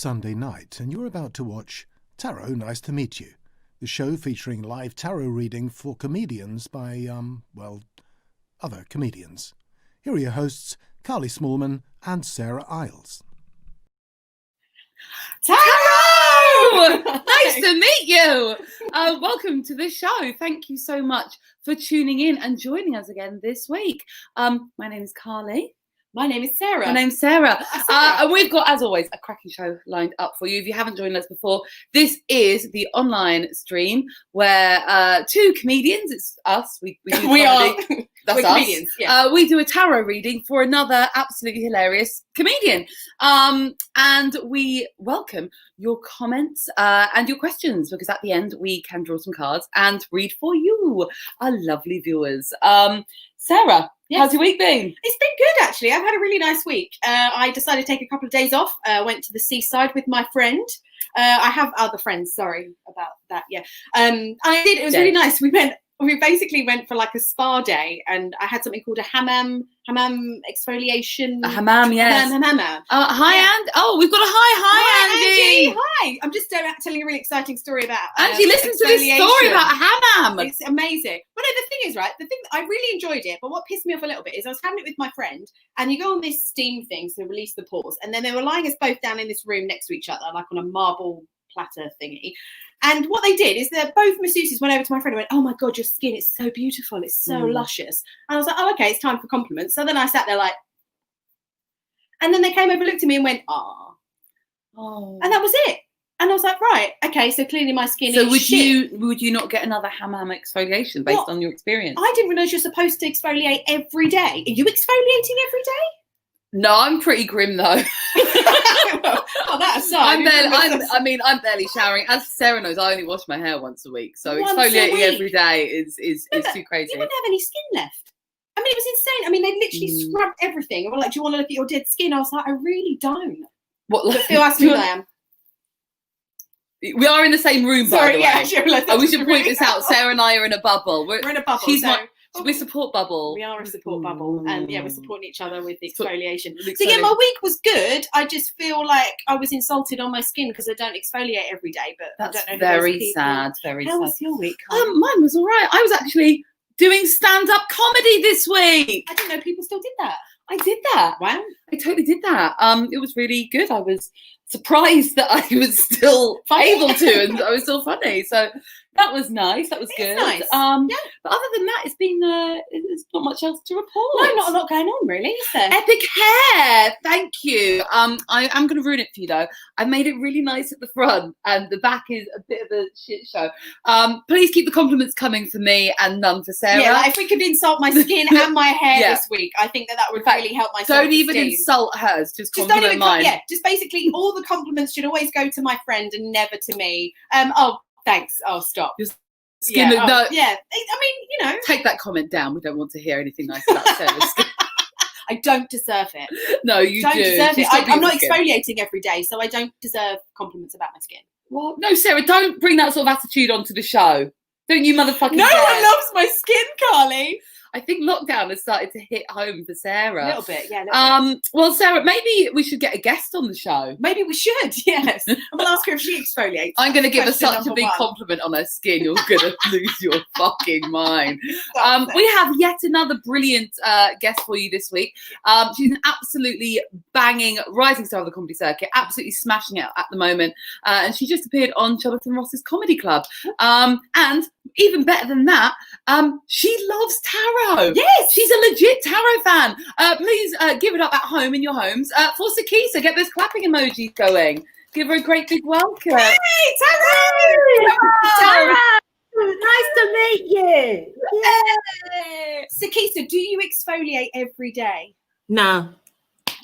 Sunday night, and you're about to watch Tarot Nice to Meet You, the show featuring live tarot reading for comedians by, other comedians. Here are your hosts, Carly Smallman and Sarah Isles. Tarot! Nice to meet you. Welcome to the show. Thank you so much for tuning in and joining us again this week. My name is Carly. My name is Sarah. My name's Sarah. And we've got, as always, a cracking show lined up for you. If you haven't joined us before, this is the online stream where two comedians, it's us, we do we comedy. are. That's We're us. comedians, yeah. We do a tarot reading for another absolutely hilarious comedian. And we welcome your comments and your questions, because at the end we can draw some cards and read for you, our lovely viewers. Sarah, yes. How's your week been? It's been good, actually. I've had a really nice week. I decided to take a couple of days off. Went to the seaside with my friend. I have other friends. Sorry about that. Yeah. I did. It was really nice. We basically went for like a spa day, and I had something called a hammam exfoliation. A hammam, yes. Hammam. Hi, yeah. Andy. Oh, we've got a hi, Andy. Hi. I'm just telling a really exciting story about Andy, listen to this story about a hammam. It's amazing. But no, the thing is, right, the thing I really enjoyed it, but what pissed me off a little bit is I was having it with my friend, and you go on this steam thing to release the pores, and then they were lying us both down in this room next to each other, like on a marble platter thingy. And what they did is both masseuses went over to my friend and went, "Oh my God, your skin is so beautiful. It's so luscious." And I was like, "Oh, okay, it's time for compliments." So then I sat there like, and then they came over, looked at me and went, "Oh." And that was it. And I was like, right, okay, so clearly my skin is shit. Would you not get another hammam exfoliation based on your experience? I didn't realise you're supposed to exfoliate every day. Are you exfoliating every day? No, I'm pretty grim though. Oh, that aside. I'm barely showering. As Sarah knows, I only wash my hair once a week, so exfoliating every day is too crazy. You wouldn't have any skin left. I mean, it was insane. I mean, they literally scrubbed everything. And we're like, "Do you want to look at your dead skin?" I was like, "I really don't." What? But Phil asked me who I am. We are in the same room, by the way. Yeah, sure, we should point this out. Sarah and I are in a bubble. We're in a bubble. We're support bubble. We are a support bubble, and yeah, we're supporting each other with the exfoliation. So yeah, my week was good. I just feel like I was insulted on my skin because I don't exfoliate every day. But that's I don't know very sad. Very sad. How was your week? Mine was all right. I was actually doing stand-up comedy this week. I didn't know people still did that. I did that. Wow. I totally did that. It was really good. I was surprised that I was still able to, and I was still funny. So that was nice. That was good. Nice. Yeah. But other than that, it's been there's not much else to report. No, not a lot going on, really, is there? Epic hair. Thank you. I am going to ruin it for you though. I made it really nice at the front, and the back is a bit of a shit show. Please keep the compliments coming for me and none for Sarah. Yeah, like if we could insult my skin and my hair this week, I think that would really help my self-esteem. Don't even insult hers. Just compliment mine. Yeah, just basically all the compliments should always go to my friend and never to me. Thanks. Oh, stop. Skin. Yeah. No. Yeah. I mean, you know. Take that comment down. We don't want to hear anything nice about Sarah's skin. I don't deserve it. No, you don't do. Deserve it. I'm not exfoliating every day, so I don't deserve compliments about my skin. What? No, Sarah, don't bring that sort of attitude onto the show. Don't you motherfucking No one loves my skin, Carly. I think lockdown has started to hit home for Sarah. A little bit, yeah. Well, Sarah, maybe we should get a guest on the show. Maybe we should, yes. We'll ask her if she exfoliates. I'm going to give her such a big compliment on her skin. You're going to lose your fucking mind. We have yet another brilliant guest for you this week. She's an absolutely banging rising star of the comedy circuit, absolutely smashing it at the moment. And she just appeared on Jonathan Ross's Comedy Club. And even better than that, she loves tarot. Yes, she's a legit tarot fan. Please give it up at home in your homes for Sakisa. Get those clapping emojis going. Give her a great big welcome. Hey, Tara! Tara! Nice to meet you. Yay. Sakisa, do you exfoliate every day? No.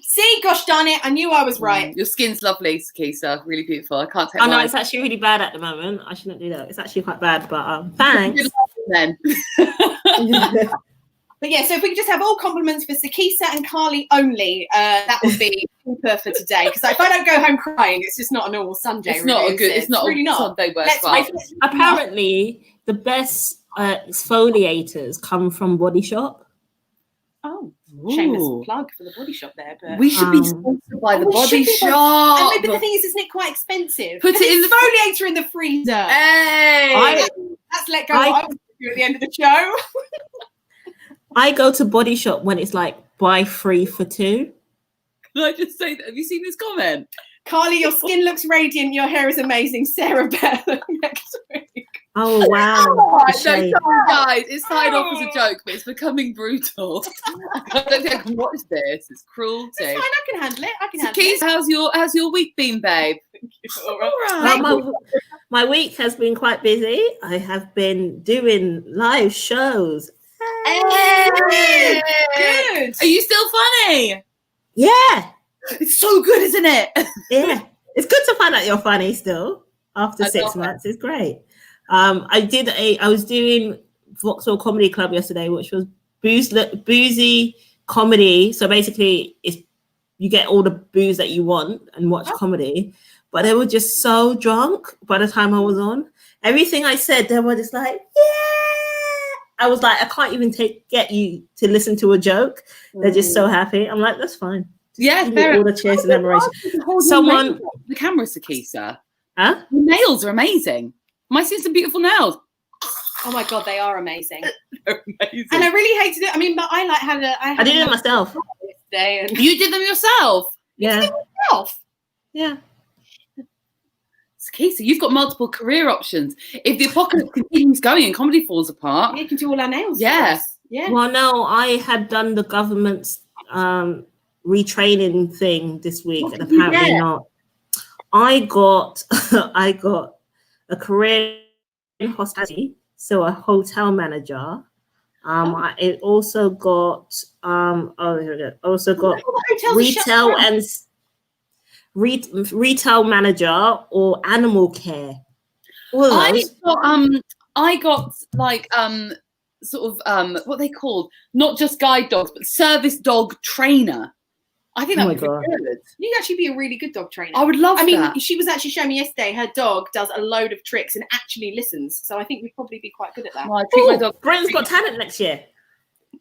See, gosh darn it, I knew I was right. Your skin's lovely, Sakisa. Really beautiful. I can't take no, it's actually really bad at the moment. I shouldn't do that. It's actually quite bad, but thanks. Then. But yeah, so if we could just have all compliments for Sakisa and Carly only, that would be super for today. Because if I don't go home crying, it's just not a normal Sunday. It's not a good. It's not really a Sunday worthwhile. Apparently, the best exfoliators come from Body Shop. Oh, Shameless Ooh. plug for the Body Shop there, but We should be sponsored by the we should Body be, Shop. but the thing is, isn't it quite expensive? Put it in the exfoliator in the freezer. Hey. That's let go. What I want to do at the end of the show. I go to Body Shop when it's like buy 3 for 2. Can I just say that? Have you seen this comment? Carly, your skin looks radiant. Your hair is amazing. Sarah Beth next week. Oh wow! Oh, The no, shade. sorry, guys. It started off as a joke, but it's becoming brutal. I don't think I can watch this. It's cruelty. It's fine. I can handle it. I can So, handle Keith, how's your week been, babe? it. All right. My week has been quite busy. I have been doing live shows. Hey! Good. Are you still funny? Yeah, It's so good, isn't it? yeah. It's good to find out you're funny still after I 6 love it. months. It's great. I was doing Vauxhall Comedy Club yesterday, which was boozy comedy. So basically, you get all the booze that you want and watch comedy. But they were just so drunk by the time I was on. Everything I said, they were just like, yeah. I was like, I can't even get you to listen to a joke. They're just so happy. I'm like, that's fine. Yeah, Give me all the cheers and admiration. Someone the camera, Sakisa. Huh? Your nails are amazing. My sister's beautiful nails. Oh my god, they are amazing. They're amazing. And I really hated it. I mean, but I like had a. I did it myself. Day and You did them yourself. Yeah. myself. Yeah. Sakisa, you've got multiple career options. If the apocalypse continues going and comedy falls apart, You can do all our nails. for Yeah. us. Yeah. Well, no, I had done the government's retraining thing this week, What and did you apparently get? not. I got a career in hospitality, so a hotel manager. I also got also got retail and retail manager or animal care. All of those. I got like sort of what they called, not just guide dogs, but service dog trainer. I think Oh that my would be God. good. You'd actually be a really good dog trainer. I would love I mean, that. she was actually showing me yesterday her dog does a load of tricks and actually listens. So I think we'd probably be quite good at that. Well, I treat my Ooh, dog. Britain's Got Talent next year.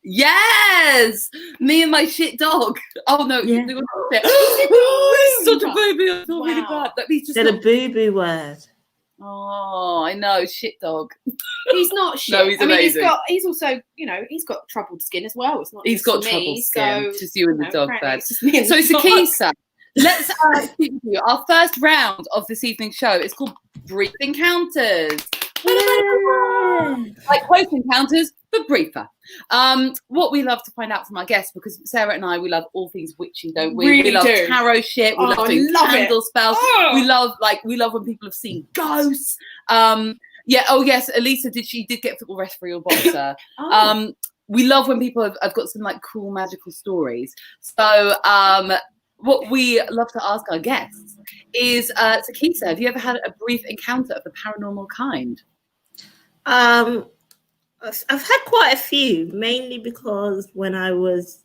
Yes, me and my shit dog. Oh no, Yeah. they were oh, he's such a baby. I feel really Wow. bad. Let me just. Said a boo-boo word. Oh, I know, shit dog. He's not shit. No, he's I mean, amazing. he's also, he's got troubled skin as well. It's not. He's just got for troubled me, skin. So, Just you and the dog, apparently bad. it's just me and So, the dog. Sakisa, let's speak to you. Our first round of this evening's show is called Brief Encounters. Like close encounters, but briefer. What we love to find out from our guests, because Sarah and I, we love all things witchy, don't we? Really we love do. tarot shit. We Oh, love doing love it. candle spells. Oh. We love when people have seen ghosts. Yeah. Oh yes, Elisa did get football referee or boxer. Oh. We love when people have got some like cool magical stories. So what we love to ask our guests is, Sakisa, have you ever had a brief encounter of the paranormal kind? I've had quite a few, mainly because when I was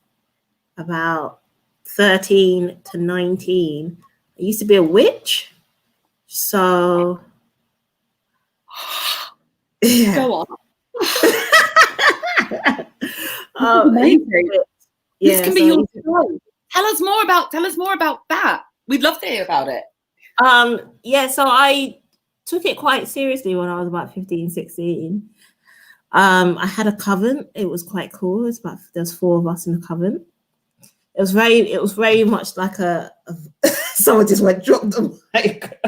about 13 to 19, I used to be a witch. So, yeah. Go on. Amazing. This can be so- your story. Tell us more about that. We'd love to hear about it. So I took it quite seriously when I was about 15, 16. I had a coven. It was quite cool. There's 4 of us in the coven. It was very much like a someone just went drop the mic.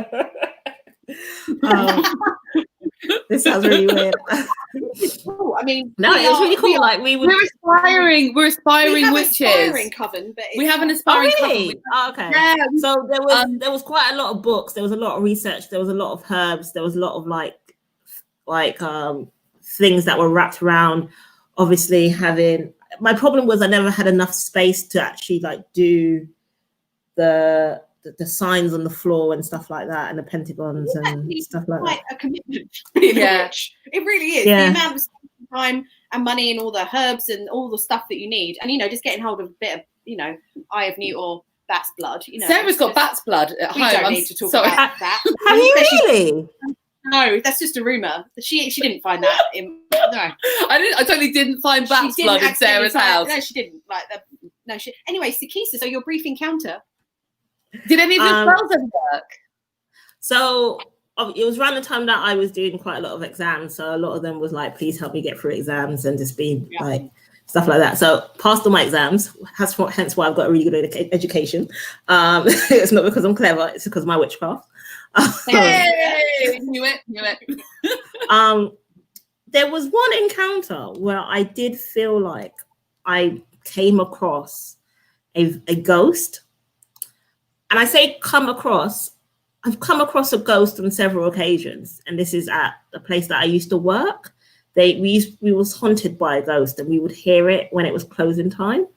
This sounds really weird. Cool. I mean, No, it was really cool. Like We're aspiring we have witches. aspiring coven, but We have an Oh, aspiring really? couple. Oh, okay. Yeah. So there was quite a lot of books. There was a lot of research. There was a lot of herbs. There was a lot of like things that were wrapped around. Obviously, my problem was I never had enough space to actually like do the signs on the floor and stuff like that, and the pentagons and stuff like quite that. a commitment. Being Yeah. a witch. It really is. Yeah. The amount of time and money and all the herbs and all the stuff that you need, and just getting hold of a bit of eye of newt or bat's blood. Sarah's got bat's blood at We home. don't I'm need to talk sorry. about that. Have you Especially- really? No, that's just a rumor. She didn't find that. No, I totally didn't find bat's blood in Sarah's house. No, she didn't. Anyway, Sakisa, so your brief encounter. Did any of your spells ever work? So it was around the time that I was doing quite a lot of exams. So a lot of them was like, please help me get through exams and just be like stuff like that. So passed all my exams. Hence why I've got a really good education. It's not because I'm clever. It's because of my witchcraft. Hey, knew it. There was one encounter where I did feel like I came across a ghost. And I say come across, I've come across a ghost on several occasions. And this is at the place that I used to work. We was haunted by a ghost and we would hear it when it was closing time.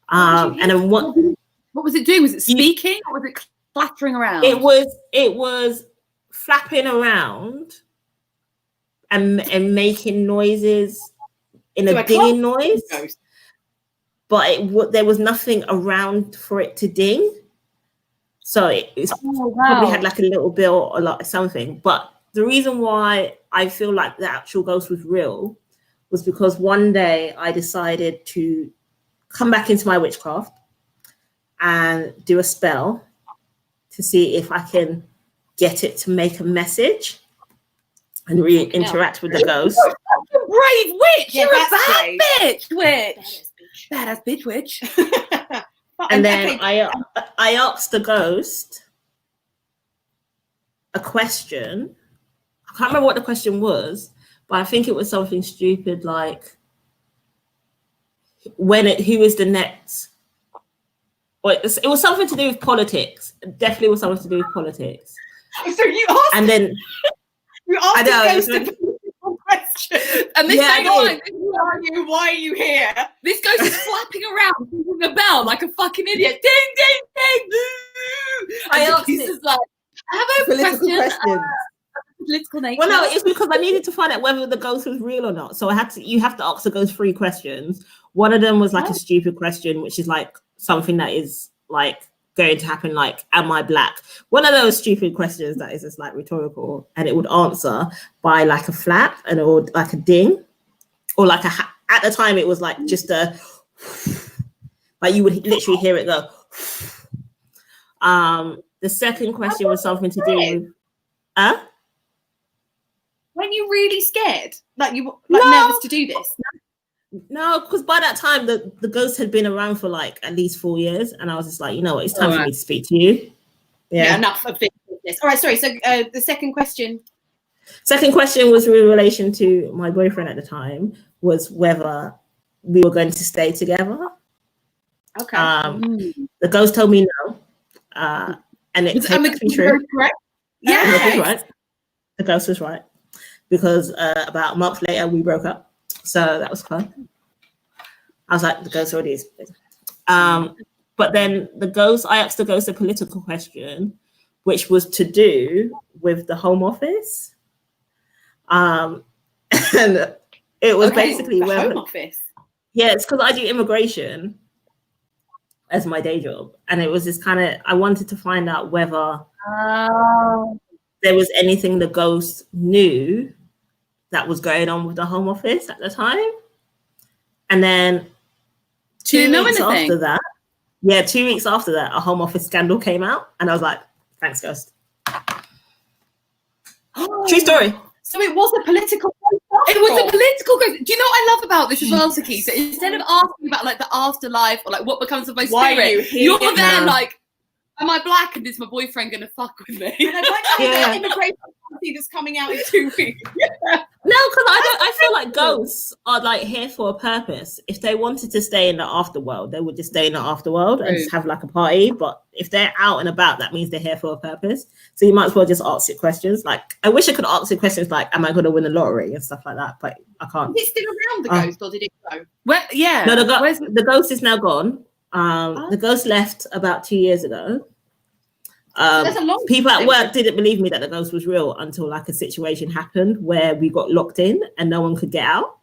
And then what was it doing? Was it speaking or was it flapping around? It was flapping around and making noises in a dinging noise. But there was nothing around for it to ding. So it probably had like a little bill or like something. But the reason why I feel like the actual ghost was real was because one day I decided to come back into my witchcraft and do a spell to see if I can get it to make a message and interact with the ghost. Brave witch! Yeah, You're a bad brave. bitch, witch! Badass bitch, witch. And then I asked the ghost a question. I can't remember what the question was, but I think it was something stupid like, who is the next? Well, it was something to do with politics. It definitely was something to do with politics. So you asked, and then you asked the ghost a political question. And this Why are you here? This ghost is flapping around, ringing the bell like a fucking idiot. Ding, ding, ding. I asked it. Like, I have a political question. Political nature. Well, no, it's because I needed to find out whether the ghost was real or not. So you have to ask the ghost 3 questions. One of them was like a stupid question, which is like something that is like going to happen, like, am I black? One of those stupid questions that is just like rhetorical, and it would answer by like a flap and or like a ding, or like at the time it was like just a like you would literally hear it go. The second question was something to do with When you really scared, like you nervous to do this. No, because by that time the ghost had been around for like at least 4 years, and I was just like, you know what, it's time for me to speak to you. Yeah, enough of this. All right, sorry. So the second question. Second question was in relation to my boyfriend at the time, was whether we were going to stay together. Okay. The ghost told me no, and it's true. Correct. Yeah, right. The ghost was right, because about a month later we broke up. So that was fun. I was like, the ghost already is. But then I asked the ghost a political question, which was to do with the Home Office. And it was basically the Home Office. Yeah, it's because I do immigration as my day job. And it was this kind of, I wanted to find out whether there was anything the ghost knew that was going on with the Home Office at the time. And then 2 weeks after that, 2 weeks after that, a Home Office scandal came out, and I was like, thanks, ghost. True story. So it was a political ghost. It was a political ghost. Do you know what I love about this as well, Saki? So instead of asking about like the afterlife or like what becomes of my spirit, you're there like, am I black and is my boyfriend gonna fuck with me? And I'd like to have that immigration policy that's coming out in 2 weeks. No, because I feel like ghosts are like here for a purpose. If they wanted to stay in the afterworld, they would just stay in the afterworld and just have like a party. But if they're out and about, that means they're here for a purpose. So you might as well just ask it questions. Like, I wish I could ask it questions like, am I going to win the lottery and stuff like that? But I can't. Is it still around, the ghost, or did it go? Well, yeah. No, the ghost is now gone. The ghost left about 2 years ago. People at work didn't believe me that the ghost was real until like a situation happened where we got locked in and no one could get out.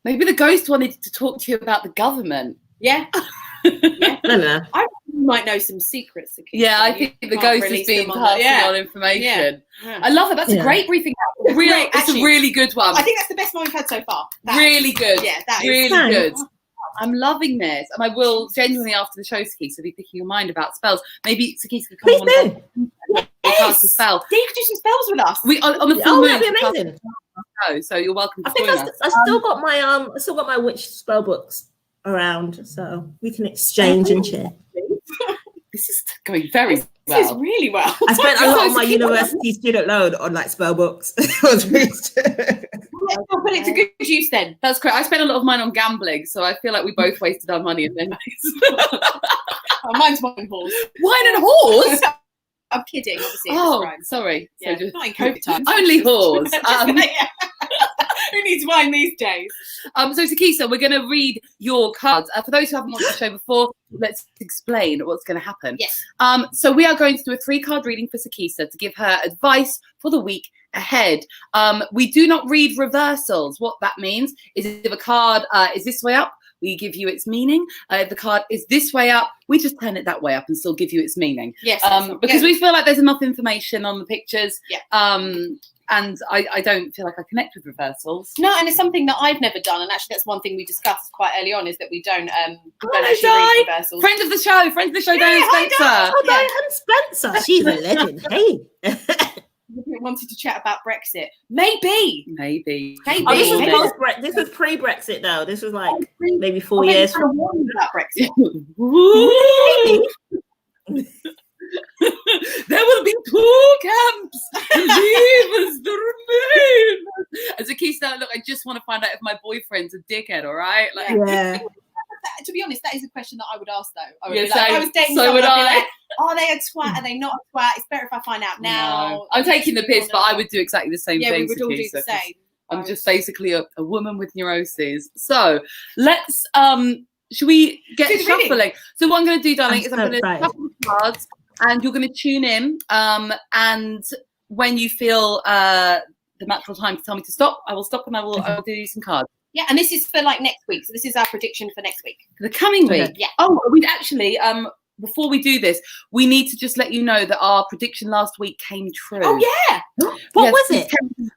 Maybe the ghost wanted to talk to you about the government. Yeah. No. I You might know some secrets. Sakisa. Yeah, I think the ghost is being passing on information. Yeah. I love it. That's a great briefing. It's a really good one. I think that's the best one we've had so far. Really good. Yeah, that is really good. I'm loving this, and I will genuinely after the show, Sakisa, be picking your mind about spells. Maybe Sakisa could come on and cast a spell. Yeah, you could do some spells with us. We on the full moon. That'd be amazing. So you're welcome. To I think I still got my witch spell books around, so we can exchange and share. This is going very well. This is really well. I spent a lot of my university student loan on like spell books. I'll put it to good use then. That's correct. I spent a lot of mine on gambling, so I feel like we both wasted our money in their Mine's wine and horse. Wine and horse? I'm kidding, obviously. Sorry. Yeah, So just, not in COVID times. only horse. Who needs wine these days? So Sakisa, we're going to read your cards. For those who haven't watched the show before, let's explain what's going to happen. Yes. So we are going to do a 3-card reading for Sakisa to give her advice for the week ahead. We do not read reversals. What that means is if a card is this way up, we give you its meaning. If the card is this way up, we just turn it that way up and still give you its meaning. Yes. Because we feel like there's enough information on the pictures. Yeah. And I don't feel like I connect with reversals. No, and it's something that I've never done. And actually, that's one thing we discussed quite early on is that we don't actually read reversals. Friend of the show, Diane Spencer. Oh, Diane Spencer. She's a legend. Hey. We wanted to chat about Brexit. Maybe. Oh, this was pre-Brexit though. This was like maybe 4 years from about Brexit. There will be 2 camps. Leave us to remain. As a keystone, look, I just want to find out if my boyfriend's a dickhead. All right. Yeah. To be honest, that is a question that I would ask though. I would Yeah, be like, I was dating so someone, would I'd be I. like, are they a twat? Are they not a twat? It's better if I find out now. No. I'm taking the piss, but I would do exactly the same yeah, thing. we would all do the Sakisa, same. I'm just basically a woman with neuroses. So let's should we get shuffling? So what I'm going to do, darling, is I'm going to shuffle the cards, and you're going to tune in. And when you feel the natural time to tell me to stop, I will stop, and I will do you some cards. Yeah, and this is for like next week. So this is our prediction for next week. For the coming week. Yeah. Oh, we'd actually before we do this, we need to just let you know that our prediction last week came true. Oh yeah. What was it?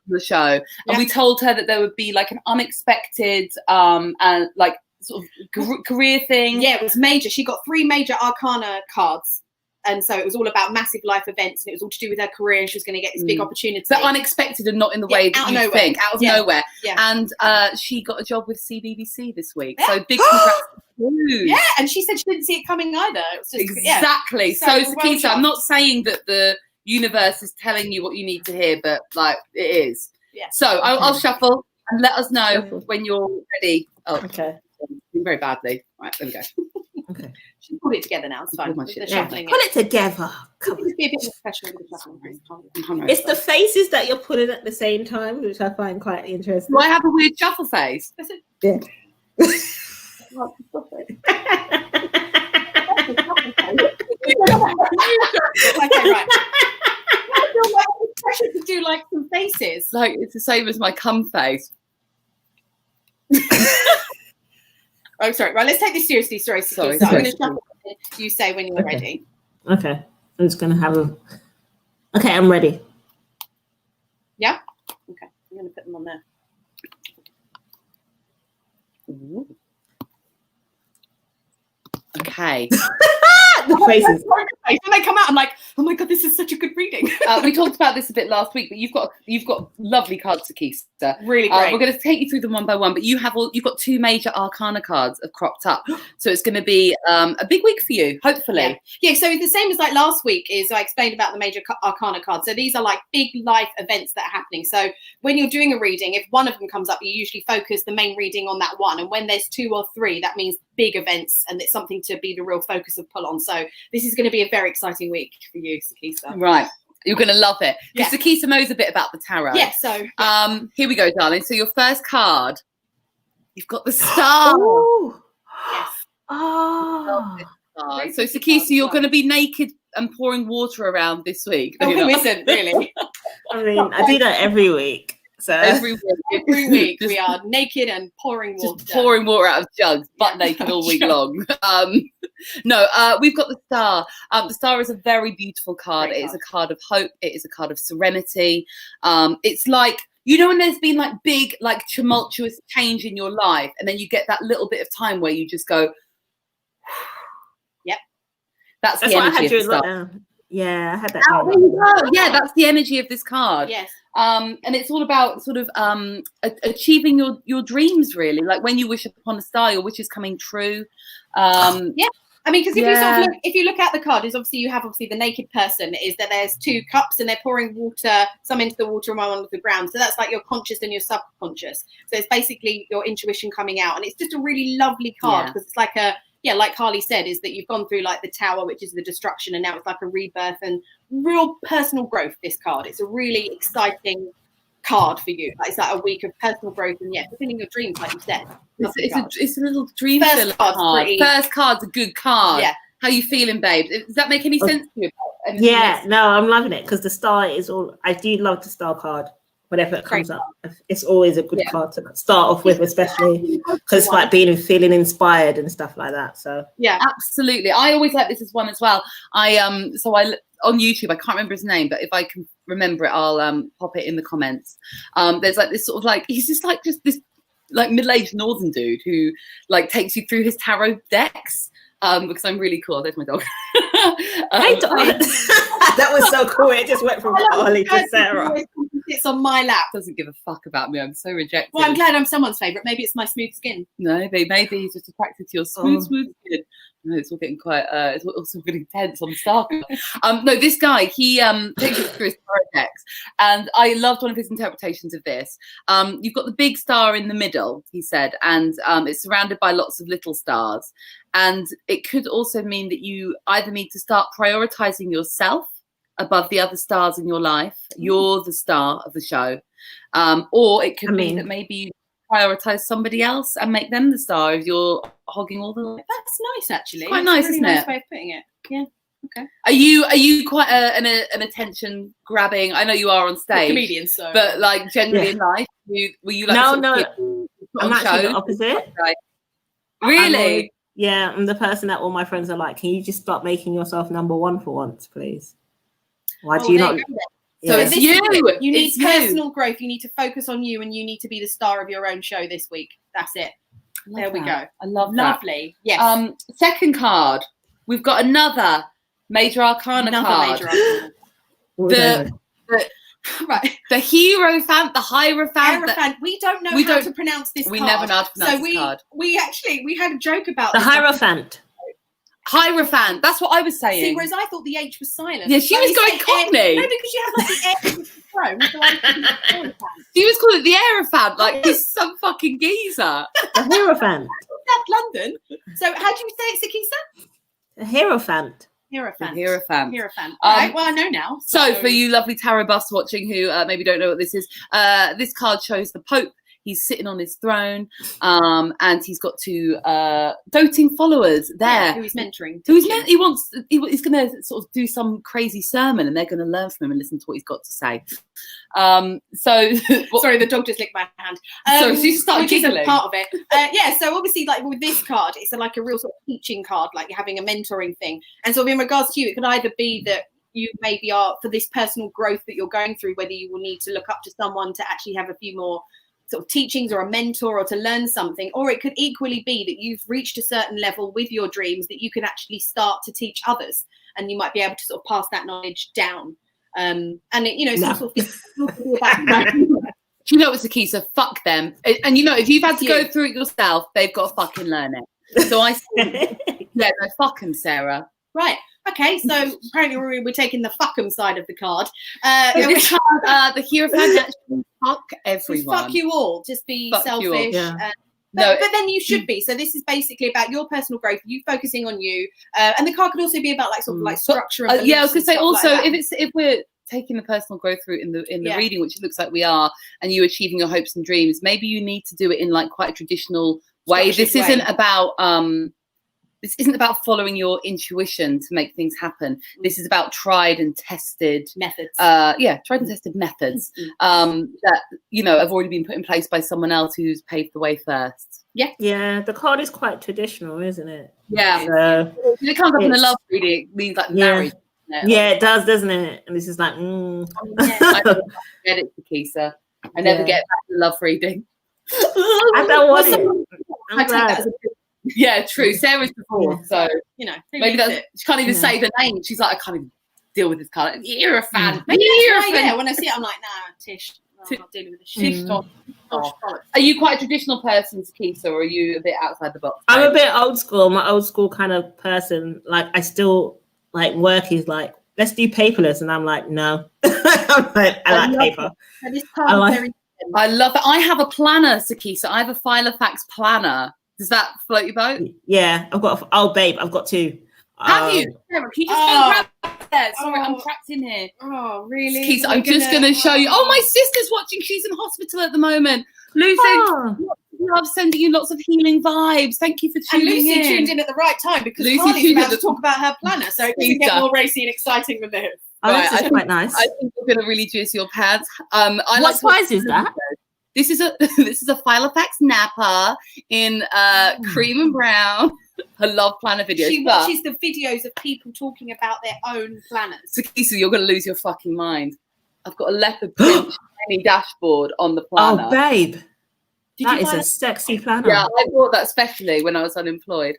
The show, and we told her that there would be like an unexpected and like sort of career thing. Yeah, it was major. She got 3 major arcana cards. And so it was all about massive life events, and it was all to do with her career, and she was going to get this big opportunity. But unexpected and not in the way that you think, out of nowhere. Yeah. And she got a job with CBBC this week. Yeah. So big congrats to you. Yeah, and she said she didn't see it coming either. It was just, exactly. So Sakisa, I'm not saying that the universe is telling you what you need to hear, but like it is. Yeah. So I'll shuffle and let us know when you're ready. Oh, okay. Very badly. Right, there we go. Okay. She's put it together now. It's fine. Put it together. Come on. Be a bit more professional with the shuffling. It's the faces that you're putting at the same time, which I find quite interesting. Do I have a weird shuffle face? Yeah. Okay, right. I feel like it's pressure to do like some faces. Like it's the same as my cum face. Oh, sorry. Right, let's take this seriously. Sorry. So I'm going to shuffle. You say when you're ready. Okay. I'm just going to have a... Okay, I'm ready. Yeah? Okay. I'm going to put them on there. Ooh. Okay. The faces. When they come out, I'm like, oh my god, this is such a good reading. We talked about this a bit last week, but you've got lovely cards, Sakisa. Really great. We're going to take you through them one by one, but you've got 2 major arcana cards have cropped up, so it's going to be a big week for you, hopefully. Yeah. So the same as like last week is I explained about the major arcana cards. So these are like big life events that are happening. So when you're doing a reading, if one of them comes up, you usually focus the main reading on that one, and when there's 2 or 3, that means big events, and it's something to be the real focus of pull on. So this is going to be a very exciting week for you, Sakisa. Right. You're going to love it. Because Sakisa knows a bit about the tarot. Yeah, so... here we go, darling. So your first card, you've got the star. Ooh. Yes. Oh. So Sakisa, you're going to be naked and pouring water around this week. Oh, who isn't, really? I mean, I do that every week. So every week we are naked and pouring water. Just pouring water out of jugs, butt naked all week long. No, we've got the Star. The Star is a very beautiful card. Great It is a card of hope. It is a card of serenity. It's like, you know, when there's been like big, like tumultuous change in your life, and then you get that little bit of time where you just go, yep. That's the what I energy had of the during Star. lockdown. Yeah, I had that. Oh, there you go. Yeah, that's the energy of this card. Yes. And it's all about sort of achieving your dreams, really. Like when you wish upon a star, your wish is coming true. Yeah. I mean, because if you sort Yeah. of look, if you look at the card, is obviously you have the naked person. Is that there's 2 cups and they're pouring water, some into the water and one onto the ground. So that's like your conscious and your subconscious. So it's basically your intuition coming out, and it's just a really lovely card because it's like like Harley said, is that you've gone through like the Tower, which is the destruction, and now it's like a rebirth and real personal growth. This card, it's a really exciting card for you. Like, it's like a week of personal growth and fulfilling your dreams, like you said. It's a little dream First filler card's card. pretty- First card's a good card. Yeah. How you feeling, babe? Does that make any sense to you? Yeah, no, I'm loving it because the Star is all. I do love the Star card. Whenever it comes up, it's always a good card to start off with, especially because it's like feeling inspired and stuff like that. So yeah, absolutely. I always like this as one as well. I on YouTube, I can't remember his name, but if I can remember it, I'll pop it in the comments. There's like this sort of like, he's just this like middle-aged northern dude who like takes you through his tarot decks. Because I'm really cool. There's my dog. Hey, dog. That was so cool. It just went from Harley to Sarah. It's on my lap. Doesn't give a fuck about me. I'm so rejected. Well, I'm glad I'm someone's favourite. Maybe it's my smooth skin. No, maybe he's just attracted to your smooth skin. No, it's all getting quite. It's also getting tense on the Star. No, this guy, he takes us through his tarot decks, and I loved one of his interpretations of this. You've got the big star in the middle, he said, and it's surrounded by lots of little stars, and it could also mean that you either need to start prioritizing yourself above the other stars in your life. You're the star of the show, or it could mean that maybe you prioritize somebody else and make them the star if you're hogging all the light. That's nice, actually. Quite nice, really isn't nice it? way of putting it. Yeah. Okay. Are you quite an attention grabbing? I know you are on stage, comedian, so but like generally in life, were you like no? I'm actually the opposite. Like, really? I'm the person that all my friends are like, can you just stop making yourself number one for once, please? Why do you not? So it's you. You need personal growth. You need to focus on you, and you need to be the star of your own show this week. That's it. There we go. I love that. Lovely. Yes. Second card, we've got another Major Arcana card. Right. The Hierophant, the Hierophant. We don't know how to pronounce this card. We never know how to pronounce this card. We had a joke about the Hierophant. Hierophant. That's what I was saying. See, whereas I thought the H was silent. Yeah, she was going Cockney. No, because you have like the air in the throne. So she was calling it the Aerophant, like he's some fucking geezer. The Hierophant. South London. So how do you say it, Sakisa? The Hierophant. Hierophant. Hierophant. Right, well, I know now. So for you lovely tarot buffs watching who maybe don't know what this is, this card shows the Pope. He's sitting on his throne, and he's got 2 doting followers there. Who he's mentoring. He's going to sort of do some crazy sermon, and they're going to learn from him and listen to what he's got to say. Sorry, the dog just licked my hand. So she started giggling. Part of it. So obviously, like with this card, it's like a real sort of teaching card, like you're having a mentoring thing. And so in regards to you, it could either be that you maybe are, for this personal growth that you're going through, whether you will need to look up to someone to actually have a few more sort of teachings or a mentor or to learn something, or it could equally be that you've reached a certain level with your dreams that you can actually start to teach others, and you might be able to sort of pass that knowledge down. And it, sort of you know what's the key? So fuck them. And you know, if you've had to go through it yourself, they've got to fucking learn it. So I say, no, fuck them, Sarah. Right. Okay, so apparently we're taking the fuck 'em side of the card. This card, the Hierophant actually fuck everyone. Fuck you all. Just be selfish. But then you should be. So this is basically about your personal growth, you focusing on you, and the card could also be about like sort of like structure. And I was going to say also if we're taking the personal growth route in the reading, which it looks like we are, and you achieving your hopes and dreams, maybe you need to do it in like quite a traditional way. This isn't about this isn't about following your intuition to make things happen. This is about tried and tested methods. Tried and tested methods that, you know, have already been put in place by someone else who's paved the way first. Yeah, the card is quite traditional, isn't it? Yeah. So if it comes up in a love reading, it means like marriage. Yeah, it does, doesn't it? And this is like, I never get it, Sakisa. I never get back to love reading. I don't want it. I'm glad. Yeah, true. Sarah's before, so you know, maybe that's, she can't even say the name. She's like, I can't even deal with this card. You're a fan. Maybe you're a fan. yeah, when I see it, I'm like, nah, Tish. I'm not dealing with this shit. Are you quite a traditional person, Sakisa, or are you a bit outside the box? I'm a bit old school. I'm an old school kind of person. Like, I still like work is like, let's do paperless, and I'm like, no. I'm like, I like paper. I love that. I have a planner, Sakisa. I have a Filofax planner. Does that float your boat? Yeah, I've got. Babe, I've got two. Have you? Sarah, can you just go and grab that? Sorry, I'm trapped in here. Oh, really? Sakisa, I'm just going to show you. Oh, my sister's watching. She's in hospital at the moment. Lucy, love sending you lots of healing vibes. Thank you for tuning in. And Lucy tuned in at the right time because Lucy's about to talk about her planner, so it doesn't get more racy and exciting than this. Oh, right, this is quite nice. I think we're going to really juice your pants. What size is that? This is a Filofax Napa in cream and brown. I love planner videos. She watches the videos of people talking about their own planners. Sakisa, you're going to lose your fucking mind. I've got a leopard print shiny dashboard on the planner. Oh, babe. That is a sexy planner. Yeah, I bought that especially when I was unemployed.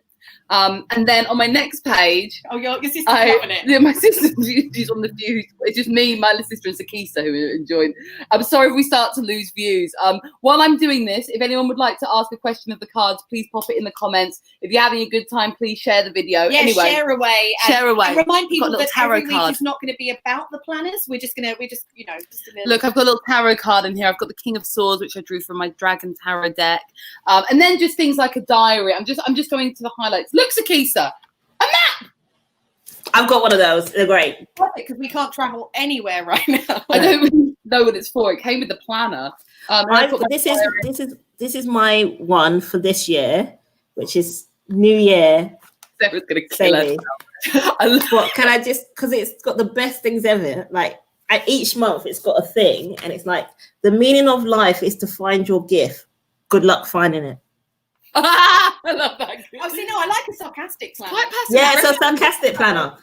And then on my next page, your sister's loving it. Yeah, my sister, she's on the views. It's just me, my little sister, and Sakisa who are enjoying. I'm sorry if we start to lose views. While I'm doing this, if anyone would like to ask a question of the cards, please pop it in the comments. If you're having a good time, please share the video. Yeah, anyway, share away. And remind people that every week is not going to be about the planners. We're just look. I've got a little tarot card in here. I've got the King of Swords, which I drew from my Dragon Tarot deck, and then just things like a diary. I'm just going to the highlights. Look, Sakisa, a map. I've got one of those. They're great. Because we can't travel anywhere right now. I don't really know what it's for. It came with the planner. This is my one for this year, which is New Year. Sarah's gonna kill us. What can I just, because it's got the best things ever. Like each month, it's got a thing, and it's like the meaning of life is to find your gift. Good luck finding it. I love that. Oh, see, no, I like a sarcastic planner. Yeah, it's a sarcastic planner.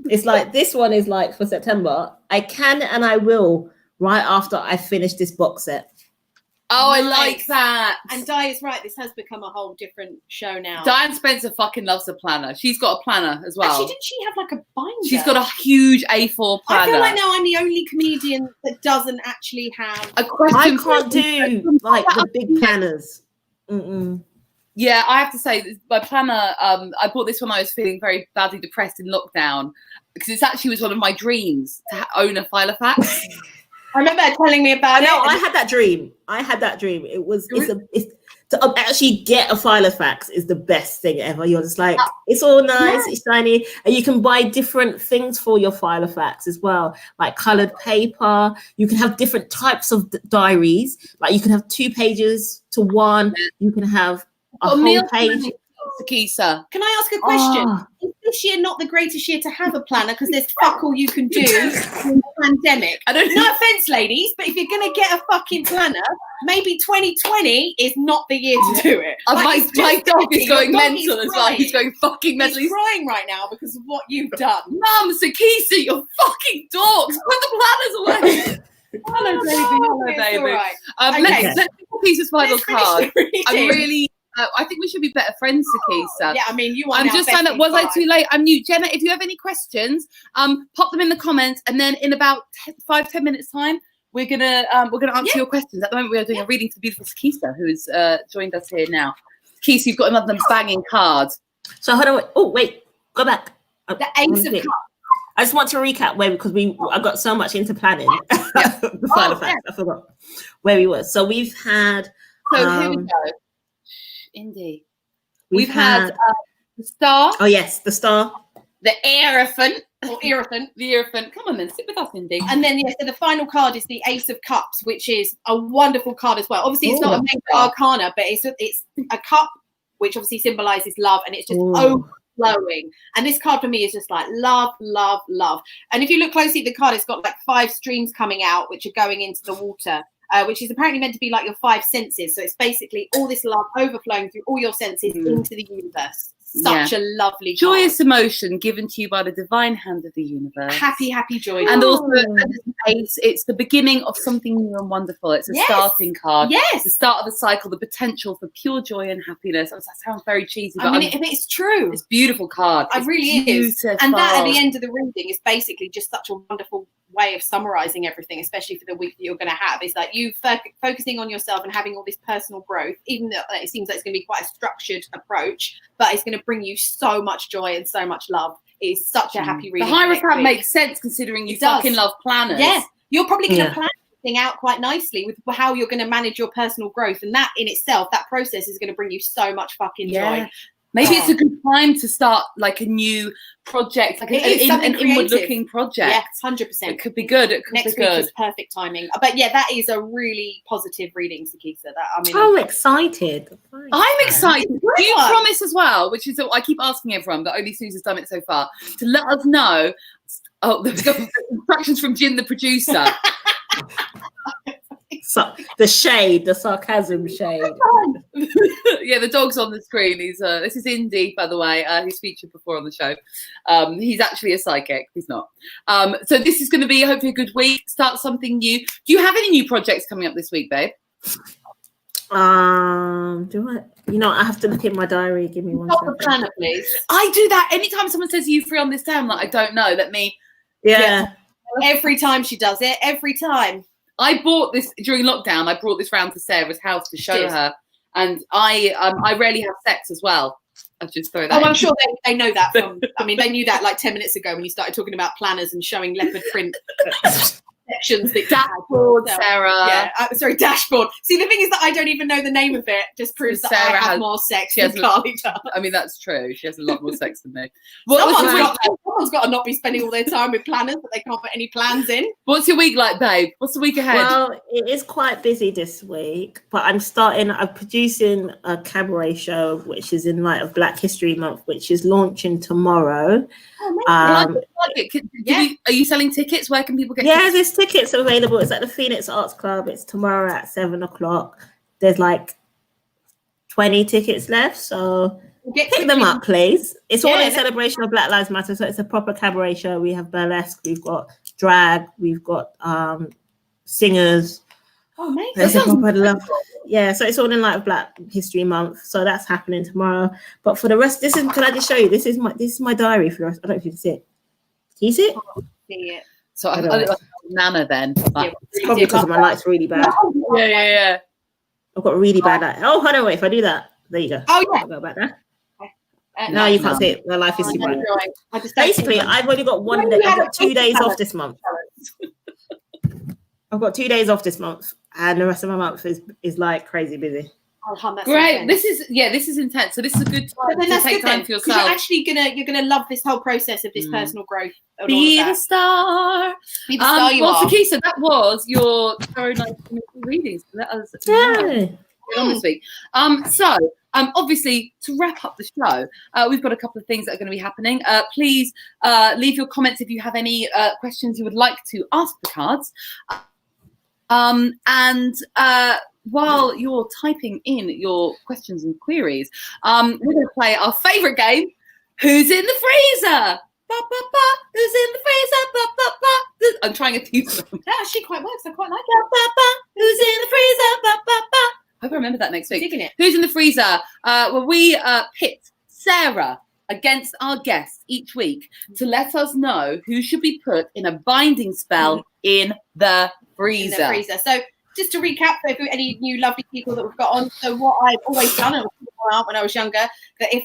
It's like this one is like for September. I can and I will right after I finish this box set. Oh, I like that. And Di is right. This has become a whole different show now. Diane Spencer fucking loves a planner. She's got a planner as well. Actually, didn't she have like a binder? She's got a huge A4 planner. I feel like now I'm the only comedian that doesn't actually have a question. I can't do like the big planners. Yeah, I have to say, my planner, I bought this when I was feeling very badly depressed in lockdown, because it actually was one of my dreams to own a Filofax. I remember her telling me about it. I had that dream. It's to actually get a Filofax is the best thing ever. You're just like, it's all nice, it's shiny, and you can buy different things for your Filofax as well, like colored paper. You can have different types of diaries. Like you can have 2 pages to 1. You can have a whole page. Sakisa, can I ask a question? Is this year not the greatest year to have a planner because there's fuck all you can do in the pandemic? No offense, ladies, but if you're gonna get a fucking planner, maybe 2020 is not the year to do it. My dog is going mental as well. He's going fucking mental. He's crying right now because of what you've done. Mum, Sakisa, you're fucking dogs. Put the planners away. Hello, baby. Hello, baby. Right. Let's do a piece of final card. I'm really. I think we should be better friends, Sakisa. Yeah, I mean, you are. I'm just saying that. Was I too late? I'm new. Jenna, if you have any questions, pop them in the comments, and then in about 5-10 minutes time, we're gonna answer your questions. At the moment, we are doing a reading for the beautiful Sakisa, who has joined us here now. Sakisa, you've got another banging card. So hold on. Oh wait, go back. The Ace of Cups. I just want to recap because I got so much into planning. The final fact, I forgot where we were. So we've had. So here we go. Indy. We've had the star. Oh yes, the star. The Aerophant. Or Aerophant. The Aerophant. Come on then, sit with us, Indy. And then so the final card is the Ace of Cups, which is a wonderful card as well. Obviously, it's not a major arcana, but it's a cup which obviously symbolizes love, and it's just overflowing. And this card for me is just like love, love, love. And if you look closely at the card, it's got like 5 streams coming out, which are going into the water, which is apparently meant to be like your 5 senses. So it's basically all this love overflowing through all your senses into the universe. Such a lovely card. Joyous emotion given to you by the divine hand of the universe. Happy, happy, joy. And also, it's the beginning of something new and wonderful. It's a starting card. Yes. It's the start of a cycle, the potential for pure joy and happiness. That sounds very cheesy, but I mean, it's true. It's a beautiful card. It really is. And that at the end of the reading is basically just such a wonderful way of summarizing everything, especially for the week that you're going to have. Is like you focusing on yourself and having all this personal growth, even though it seems like it's going to be quite a structured approach, but it's going to bring you so much joy and so much love. It's such a happy reading. The Hierophant makes sense considering you fucking love planners. Yeah, you're probably going to plan everything out quite nicely with how you're going to manage your personal growth, and that in itself, that process is going to bring you so much fucking joy. Maybe it's a good time to start like a new project, like an inward-looking project. Yeah, 100%. It could be good. It could Next be good. week is perfect timing. But yeah, that is a really positive reading, Sakisa. I'm excited. I'm excited. Do you promise as well, which is I keep asking everyone, but only Susan's done it so far, to let us know. Oh, the instructions from Jin, the producer. So, the shade, the sarcasm shade. Yeah, the dog's on the screen. This is Indy, by the way. He's featured before on the show. He's actually a psychic. He's not. So this is going to be hopefully a good week. Start something new. Do you have any new projects coming up this week, babe? Do I? I have to look at my diary. Give me one second. The planner, please. I do that anytime someone says, "Are you free on this day?" I'm like, I don't know. Let me. Yeah. Every time she does it. Every time. I bought this during lockdown. I brought this round to Sarah's house to show her, and I rarely have sex as well. I just throw that. Oh, I'm sure they know that from. I mean, they knew that like 10 minutes ago when you started talking about planners and showing leopard print sections. Dashboard, Sarah. Yeah, sorry, dashboard. See, the thing is that I don't even know the name of it. Just proves that Sarah I have more sex than Carly does. I mean, that's true. She has a lot more sex than me. Someone's got to not be spending all their time with planners, but they can't put any plans in. What's your week like, babe? What's the week ahead? Well, it is quite busy this week, but I'm producing a cabaret show, which is in light of Black History Month, which is launching tomorrow. Are you selling tickets? Where can people get tickets? There's tickets available. It's at the Phoenix Arts Club. It's tomorrow at 7:00. There's like 20 tickets left, so pick them up, please. It's all in celebration of Black Lives Matter, so it's a proper cabaret show. We have burlesque, we've got drag, we've got singers. Oh, amazing! So it's all in light of Black History Month, so that's happening tomorrow. But for the rest, can I just show you? This is my diary for the rest. I don't know if you can see it. Can you see it? See it. So I look like Nana then. It's probably because my light's really bad. Yeah. I've got really bad light. Oh, hold on, wait. If I do that, there you go. Oh yeah. I'll go back there. No, you can't see it. My life is too bright. Basically, I've only got one day. I've got 2 days off this month. I've got 2 days off this month, and the rest of my month is like crazy busy. Great. This is intense. So this is a good time to take time for yourself. You're actually gonna love this whole process of this personal growth. Be the star. Be the star you are. Sakisa, that was your very nice readings. Let us on this week. Obviously, to wrap up the show, we've got a couple of things that are going to be happening. Please leave your comments if you have any questions you would like to ask the cards. While you're typing in your questions and queries, we're going to play our favourite game, Who's in the Freezer? Ba, ba, ba. Who's in the freezer? Ba, ba, ba. I'm trying a few. That actually quite works. I quite like it. Ba, ba, ba. Who's in the freezer? Ba, ba, ba. I hope I remember that next week. Digging it. Who's in the freezer? Well, we pit Sarah against our guests each week to let us know who should be put in a binding spell in the freezer. In the freezer. So just to recap for any new lovely people that we've got on, so what I've always done when I was younger, that if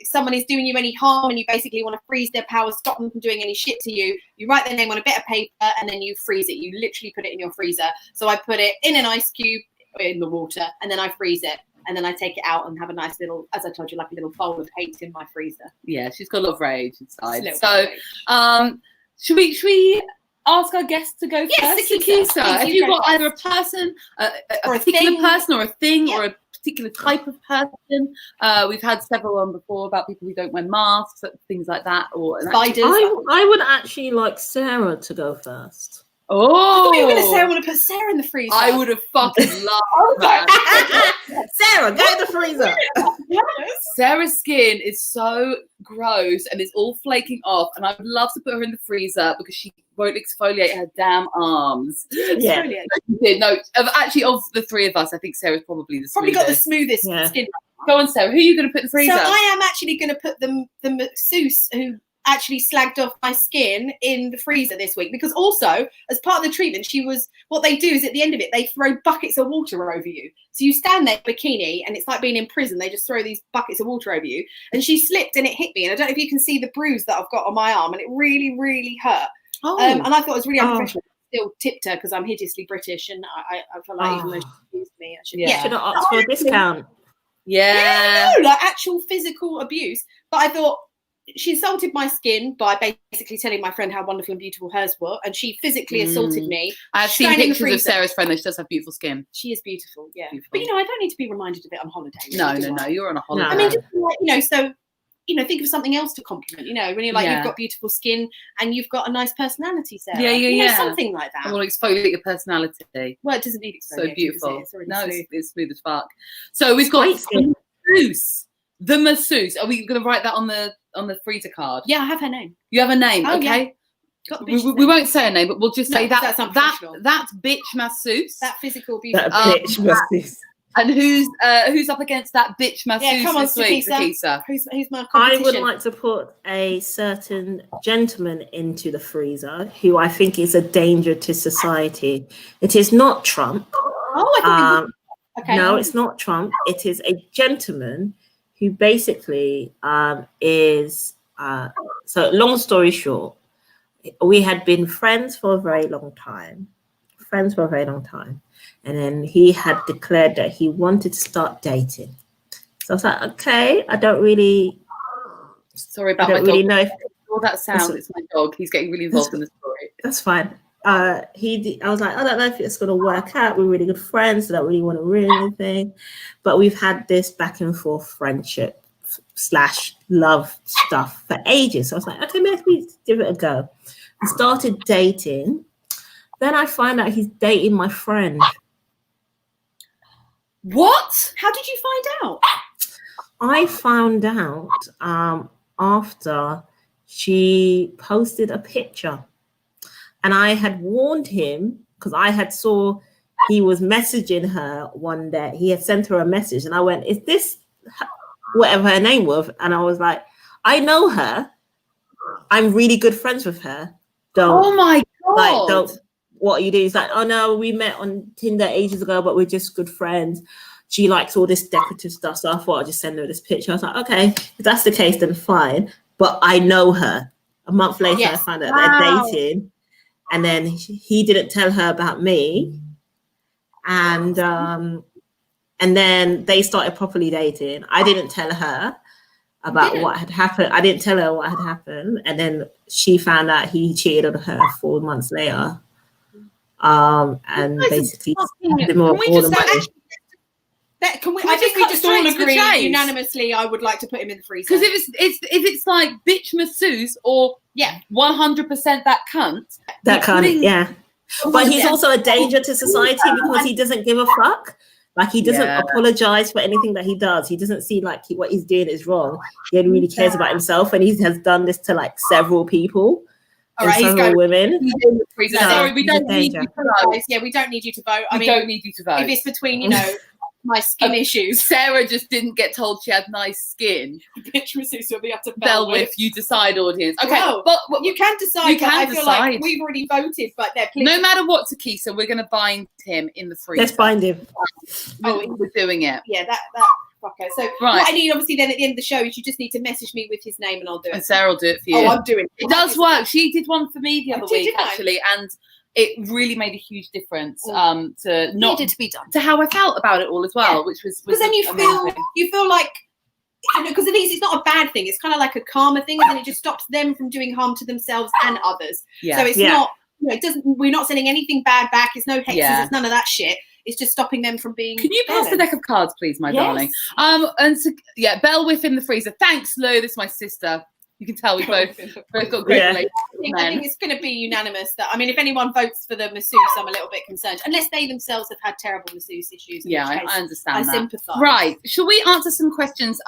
someone is doing you any harm and you basically want to freeze their power, stop them from doing any shit to you, you write their name on a bit of paper and then you freeze it. You literally put it in your freezer. So I put it in an ice cube in the water and then I freeze it. And then I take it out and have a nice little, as I told you, like a little bowl of hate in my freezer. Yeah, she's got a lot of rage inside. So should we ask our guests to go first? Sakisa, have you got either a person, a particular person or a thing or a particular type of person. We've had several on before about people who don't wear masks, things like that, or Spiders. I would actually like Sarah to go first. I thought you were going to say I Oh, want to put Sarah in the freezer. I would have fucking loved that. Sarah, go in the freezer. Sarah's skin is so gross and it's all flaking off, and I would love to put her in the freezer because she won't exfoliate her damn arms. Yeah. No, of the three of us, I think Sarah's probably the Probably got the smoothest. smoothest skin. Go on, Sarah. Who are you going to put in the freezer? So I am actually going to put the masseuse who actually slagged off my skin in the freezer this week, because also as part of the treatment, what they do is at the end of it, they throw buckets of water over you. So you stand there in a bikini and it's like being in prison. They just throw these buckets of water over you, and she slipped and it hit me. And I don't know if you can see the bruise that I've got on my arm, and it really, really hurt. And I thought it was really unprofessional. Still tipped her because I'm hideously British, and I feel like even though she used me, I should Should have asked for a discount. Yeah. No, like actual physical abuse. But I thought she insulted my skin by basically telling my friend how wonderful and beautiful hers were, and she physically assaulted me. I've seen Straight in the pictures of freezer. Sarah's friend, that she does have beautiful skin. She is beautiful, yeah. Beautiful. But I don't need to be reminded of it on holiday. Really, do No, I? you're on a holiday. I mean, just like, so think of something else to compliment. When you're like, Yeah. you've got beautiful skin and you've got a nice personality, Sarah. Yeah. Something like that. I want to exfoliate your personality. Well, it doesn't need exfoliating. So beautiful. It's already No, smooth. it's smooth as fuck. So we've got Great skin. masseuse. The masseuse. Are we going to write that on the freezer card? Yeah, I have her name. You have a name, Oh, okay? Got the We bitch's name. won't say her name, but we'll just No, say that's that unprofessional. that bitch masseuse. That physical abuse. That bitch masseuse. And who's up against that bitch masseuse come on, this week, Sakisa. Sakisa? Who's my I competition? would like to put a certain gentleman into the freezer who I think is a danger to society. It is not Trump. Oh, I thought okay. No, it's not Trump. It is a gentleman who basically is. So, long story short, we had been friends for a very long time. And then he had declared that he wanted to start dating. So I was like, okay, I don't really Sorry about I my don't really dog. know if All that sound, it's my dog. He's getting really involved in the story. that's fine. I was like, I don't know if it's going to work out. We're really good friends. I don't really want to ruin anything. But we've had this back and forth friendship / love stuff for ages. So I was like, okay, maybe give it a go. We started dating. Then I find out he's dating my friend. What? How did you find out? I found out after she posted a picture. And I had warned him because I had saw he was messaging her one day. He had sent her a message, and I went, "Is this whatever her name was?" And I was like, "I know her. I'm really good friends with her. Oh my god! Don't. What you do?" He's like, "Oh no, we met on Tinder ages ago, but we're just good friends. She likes all this decorative stuff, so I thought I'd just send her this picture." I was like, "Okay, if that's the case, then fine." But I know her. A month later, Yes. I found out they're dating. And then he didn't tell her about me, and then they started properly dating. I didn't tell her about what had happened. I didn't tell her what had happened, and then she found out he cheated on her 4 months later. And basically, Can we just I think we cut just straight all to the agree chase? unanimously. I would like to put him in the freezer. Because if it's like bitch masseuse or 100% that cunt. that kind of, putting- yeah. But he's also a danger to society because he doesn't give a fuck. Like, he doesn't apologize for anything that he does. He doesn't see like what he's doing is wrong. He only really cares about himself, and he has done this to like several people. All right, he's several going women. He's in the freezer. No, Sorry, we he's a don't need danger. you to vote. Yeah, we don't need you to vote. I We mean, don't need you to vote. if it's between, my skin issues, Sarah just didn't get told she had nice skin. bitch masseuse will be up to Bell with you decide, audience. Okay, Well, but You can decide. You but can I feel like decide. we've already voted, but they're no matter what, Takisa, we're going to bind him in the freezer. Let's bind him. We're doing it. Yeah, that fucker. So Right. what I need, obviously, then at the end of the show is you just need to message me with his name, and I'll do And it. Sarah will do it for you. Oh, I'm doing it. It does work. She did one for me the other did, week, didn't I? actually, and it really made a huge difference to not Needed to be done. to how I felt about it all as well, which was Because then you amazing. feel like, because at least it's not a bad thing. It's kind of like a karma thing, and then it just stops them from doing harm to themselves and others. Yeah. So it's Yeah. not, it doesn't. We're not sending anything bad back. It's no hexes. Yeah. It's none of that shit. It's just stopping them from being. Can you pass the deck of cards, please, my Yes. darling? And so, yeah, Bell Whiff in the freezer. Thanks, Lou. This is my sister. You can tell we both got great relationships. I think it's going to be unanimous that, I mean, if anyone votes for the masseuse, I'm a little bit concerned, unless they themselves have had terrible masseuse issues. Yeah, I understand that. I sympathise. Right. Shall we answer some questions?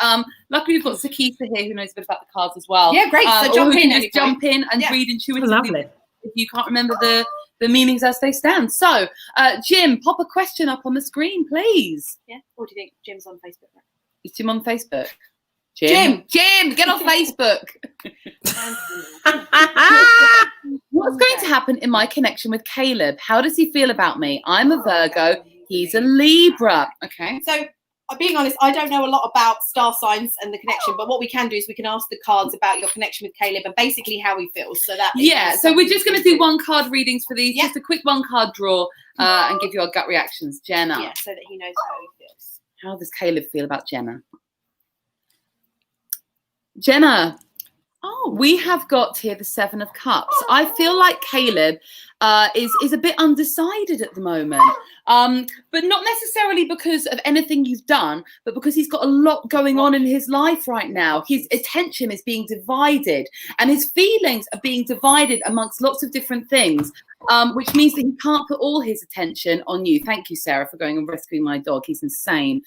Luckily, we've got Sakita here who knows a bit about the cards as well. Yeah, great. So jump in and read intuitively. Lovely. If you can't remember the meanings as they stand. So, Jim, pop a question up on the screen, please. Yeah. What do you think? Jim's on Facebook. Right? Is Jim on Facebook? Jim, get off Facebook. What's going to happen in my connection with Caleb? How does he feel about me? I'm a Virgo. He's a Libra. Okay. So, being honest, I don't know a lot about star signs and the connection, but what we can do is we can ask the cards about your connection with Caleb and basically how he feels. So that so we're just going to do one card readings for these. Just a quick one card draw and give you our gut reactions. Jenna. Yeah, so that he knows how he feels. How does Caleb feel about Jenna? Jenna, we have got here the 7 of Cups. I feel like Caleb is a bit undecided at the moment, but not necessarily because of anything you've done, but because he's got a lot going on in his life right now. His attention is being divided and his feelings are being divided amongst lots of different things, which means that he can't put all his attention on you. Thank you, Sarah, for going and rescuing my dog. He's insane.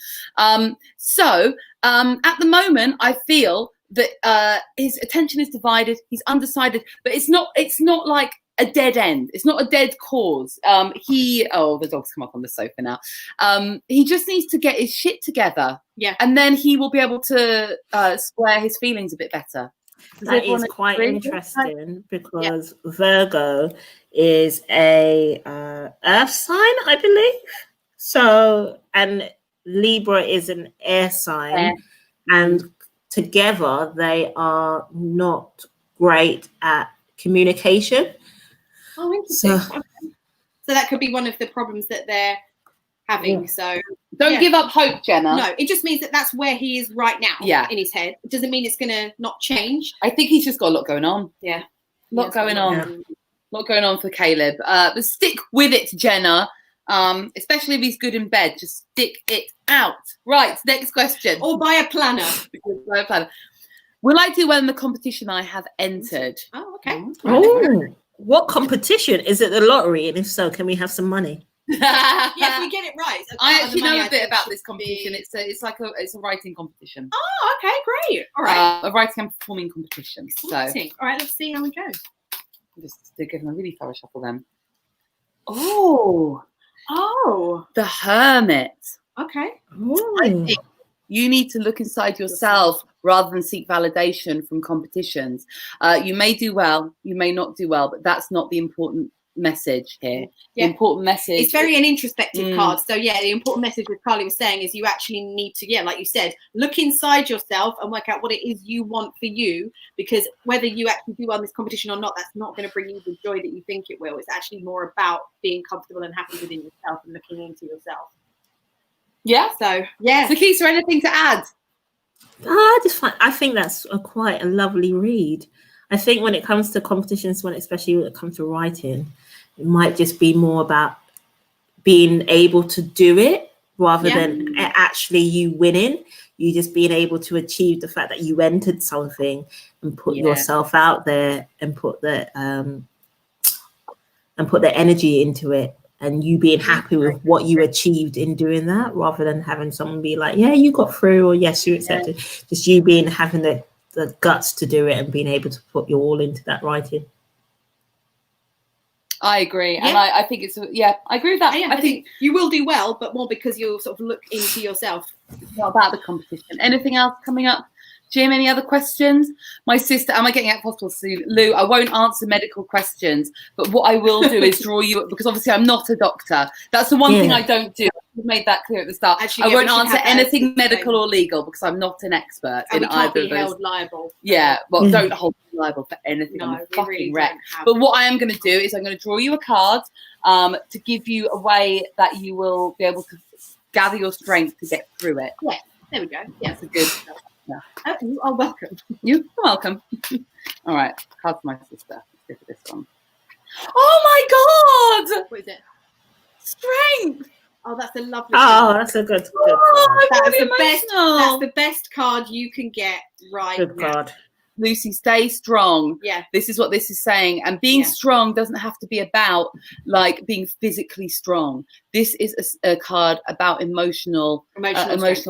So at the moment, I feel that his attention is divided. He's undecided, but it's not like a dead end. It's not a dead cause. The dog's come up on the sofa now. He just needs to get his shit together. Yeah. And then he will be able to square his feelings a bit better. That is quite interesting because Virgo is a earth sign, I believe. So, and Libra is an air sign, and together they are not great at communication. Oh, interesting. So that could be one of the problems that they're having. So don't give up hope, Jenna. No, it just means that that's where he is right now. In his head. It doesn't mean it's going to not change. I think he's just got a lot going on. Yeah, a lot going on. A lot going on for Caleb. But stick with it, Jenna. Especially if he's good in bed, just stick it out. Right, next question. Or buy a planner. Will I do well in the competition I have entered? Oh, okay. Oh, what competition? Is it the lottery? And if so, can we have some money? Yes, we get it right. I actually know a bit about this competition. It's a writing competition. Oh, okay, great. All right. A writing and performing competition. So, all right, let's see how we go. Just give him a really thorough shuffle then. Oh, the Hermit. Okay. I think you need to look inside yourself rather than seek validation from competitions. You may do well, you may not do well, but that's not the important message here. The important message. It's very an introspective card. So the important message what Carly was saying is you actually need to, like you said, look inside yourself and work out what it is you want for you, because whether you actually do well in this competition or not, that's not going to bring you the joy that you think it will. It's actually more about being comfortable and happy within yourself and looking into yourself. Yeah. So Sakisa, anything to add? I think that's quite a lovely read. I think when it comes to competitions, especially when it comes to writing, it might just be more about being able to do it rather than actually you winning. You just being able to achieve the fact that you entered something and put yourself out there and put the energy into it, and you being happy with what you achieved in doing that, rather than having someone be like, yeah, you got through, or yes, you accepted. Just you having the guts to do it and being able to put your all into that writing. I agree. And I think it's, I agree with that. I think you will do well, but more because you'll sort of look into yourself. It's not about the competition. Anything else coming up? Jim, any other questions? My sister, am I getting out of hospital soon? Lou, I won't answer medical questions, but what I will do is draw you, because obviously I'm not a doctor. That's the one thing I don't do. I've made that clear at the start. Actually, I won't answer anything medical or legal because I'm not an expert in either of those. Held liable. Yeah, well, don't hold me liable for anything. No, I'm a fucking really wreck. But what I am going to do is I'm going to draw you a card to give you a way that you will be able to gather your strength to get through it. Yeah, there we go. Yeah, that's a good. Yeah. Oh, you are welcome. You're welcome. All right, card for my sister. Let's go for this one. Oh my God! What is it? Strength. Oh, that's a lovely. Oh, that's a good card. That's the best card you can get right Good now. card. Lucy, stay strong. Yeah. This is what this is saying. And being strong doesn't have to be about like being physically strong. This is a card about emotional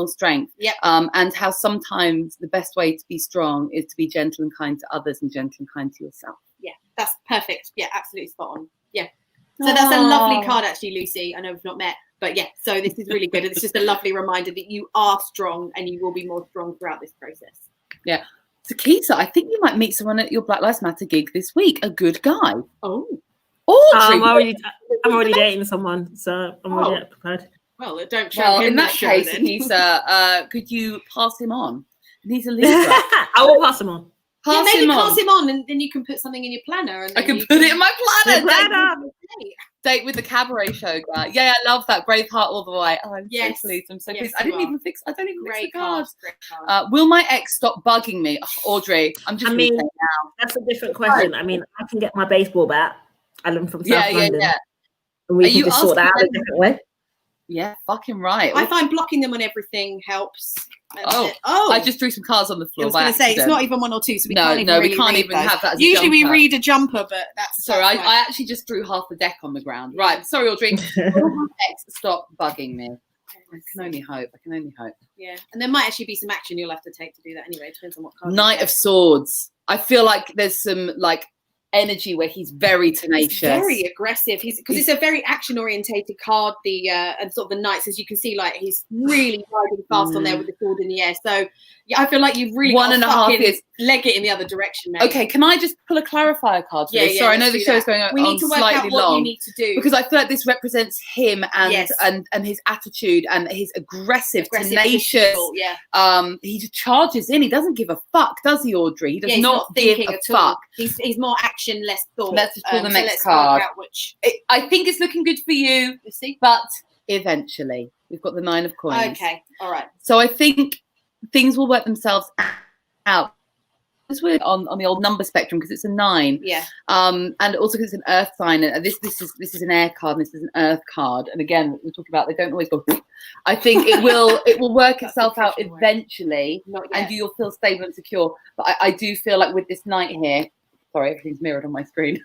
strength. Yep. And how sometimes the best way to be strong is to be gentle and kind to others and gentle and kind to yourself. Yeah, that's perfect. Yeah, absolutely spot on. Yeah. So that's a lovely card, actually, Lucy. I know we've not met, but yeah, so this is really good. It's just a lovely reminder that you are strong and you will be more strong throughout this process. Yeah. So, Keita, I think you might meet someone at your Black Lives Matter gig this week. A good guy. Oh. Audrey. I'm already dating someone, so I'm already prepared. Well, don't show Well, him in that show, case, then. Keita, could you pass him on? He's a Libra. I will pass him on. Pass him on. and then you can put something in your planner. And I can put it in my planner. Date. Date with the cabaret show guy. Yeah, I love that. Braveheart all the way. Oh, I'm so pleased. I'm so pleased. I don't even fix the cards. Will my ex stop bugging me? Oh, Audrey, I'm just now. That's a different question. I mean, I can get my baseball bat. I'm from South London. Yeah. And we can just sort that out a different way. Yeah, fucking right. I find blocking them on everything helps. I just threw some cards on the floor. I was going to say, it's not even one or two, so we can't even have that as a Usually jumper. we read a jumper, but that's... Sorry, I actually just threw half the deck on the ground. Right, sorry, Audrey. Stop bugging me. I can only hope. Yeah, and there might actually be some action you'll have to take to do that anyway. It depends on what card. Knight of Swords. I feel like there's some, like, energy where he's very tenacious, very aggressive. Because it's a very action orientated card. The and sort of the knights, as you can see, like he's really riding fast on there with the sword in the air. So yeah, I feel like you've really 1.5 years. Leg it in the other direction, mate. Okay, can I just pull a clarifier card for this? Sorry, I know the show's going on. We need to work out what you need to do, because I feel like this represents him and his attitude and his aggressive tenacious. He just charges in. He doesn't give a fuck, does he, Audrey? He does not give a fuck. He's more action, less thought. Let's just pull the next card. I think it's looking good for you, but eventually we've got the 9 of coins. Okay, all right. So I think things will work themselves out. We're on the old number spectrum because it's a 9. Yeah. And also because it's an earth sign, and this is an air card, and this is an earth card. And again, we're talking about they don't always go. I think it will work itself out eventually, and you'll feel stable and secure. But I do feel like with this knight here, sorry, everything's mirrored on my screen.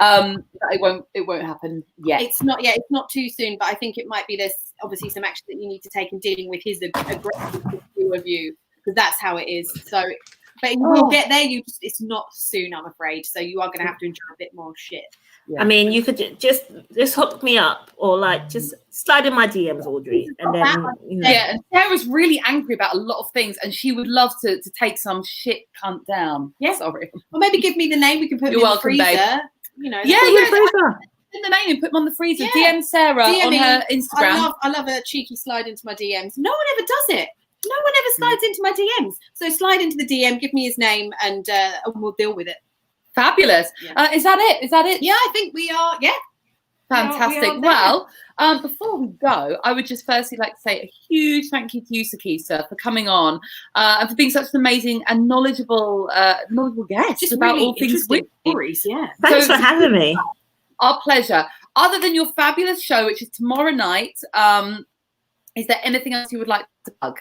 It won't happen yet. It's not too soon, but I think it might be. There's obviously some action that you need to take in dealing with his aggressive view of you, because that's how it is. So. But you will get there. It's not soon, I'm afraid. So you are going to have to enjoy a bit more shit. Yeah. I mean, you could just hook me up, or like just slide in my DMs, Audrey, and then Yeah. And Sarah's really angry about a lot of things, and she would love to take some shit cunt down. Yeah, sorry. Or maybe give me the name. We can put it in the freezer. Babe. You know. In the name and put them on the freezer. Yeah. DM Sarah on her Instagram. I love a cheeky slide into my DMs. No one ever does it. No one ever slides into my DMs. So slide into the DM, give me his name, and we'll deal with it. Fabulous. Yeah. Is that it? Yeah, I think we are. Yeah. Fantastic. Well, before we go, I would just firstly like to say a huge thank you to you, Keita, for coming on and for being such an amazing and knowledgeable guest just about really all things stories. Yeah. Thanks for having me. Our pleasure. Other than your fabulous show, which is tomorrow night, is there anything else you would like to plug?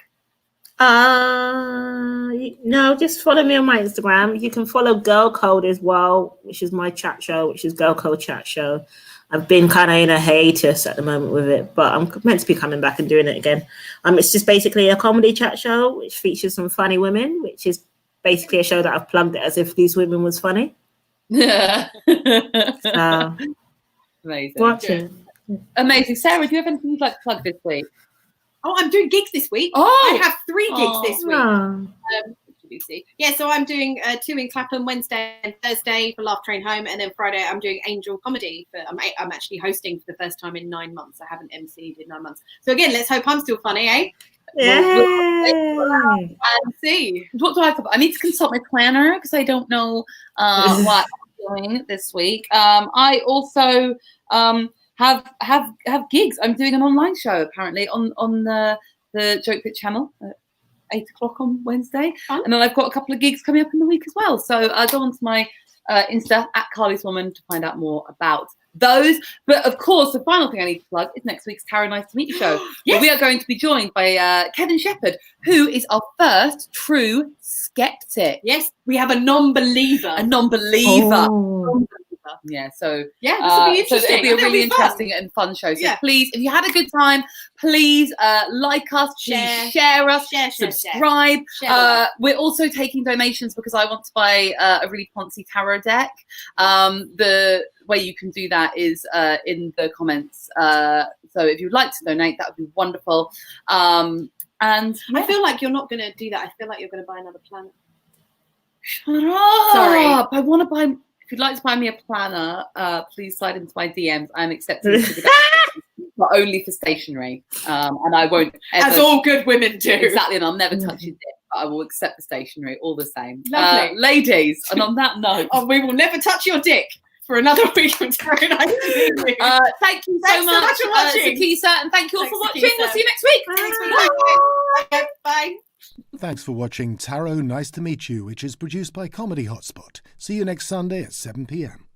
No, just follow me on my Instagram. You can follow Girl Code as well, which is my chat show, which is Girl Code Chat Show. I've been kind of in a hiatus at the moment with it, but I'm meant to be coming back and doing it again. It's just basically a comedy chat show which features some funny women, which is basically a show that I've plugged it as if these women was funny. Yeah. Amazing. Watching. Amazing. Sarah, do you have anything you'd like to plug this week? Oh, I'm doing gigs this week. I have 3 gigs this week. Yeah, so I'm doing 2 in Clapham, Wednesday and Thursday for Laugh Train Home, and then Friday I'm doing Angel Comedy. I'm actually hosting for the first time in 9 months. I haven't MC'd in 9 months. So again, let's hope I'm still funny, eh? Yeah. And see. What do I have to? I need to consult my planner because I don't know what I'm doing this week. I also have gigs. I'm doing an online show apparently on the Joke Pit channel at 8:00 on Wednesday, and then I've got a couple of gigs coming up in the week as well. So go on to my Insta at Carly's Woman to find out more about those. But of course, the final thing I need to plug is next week's Tarot Nice to Meet You show. Yes. Where we are going to be joined by Kevin Shepherd, who is our first true skeptic. Yes, we have a non-believer. A non-believer. Oh. Yeah, so Yeah, this will be so interesting. it'll be a really fun. interesting and fun show. So Yeah. please, if you had a good time, please like us, please share us, Share. subscribe. Share. We're also taking donations because I want to buy a really fancy tarot deck. The way you can do that is in the comments. So if you'd like to donate, that would be wonderful. And I feel like you're not going to do that. I feel like you're going to buy another planet. shut up. Sorry. I want to buy. If you'd like to buy me a planner, please slide into my DMs. I'm accepting but only for stationery. And I won't ever. As all good women do. Exactly, and I'll never touch your dick, but I will accept the stationery all the same. Lovely. Ladies, and on that note, We will never touch your dick for another week. It's very nice to meet you. thank you so Thanks so much, much for watching. Sakisa, and thank you all Thanks, for watching. Sakisa. We'll see you next week. Bye. Bye. Thanks for watching Tarot Nice to Meet You, which is produced by Comedy Hotspot. See you next Sunday at 7 p.m.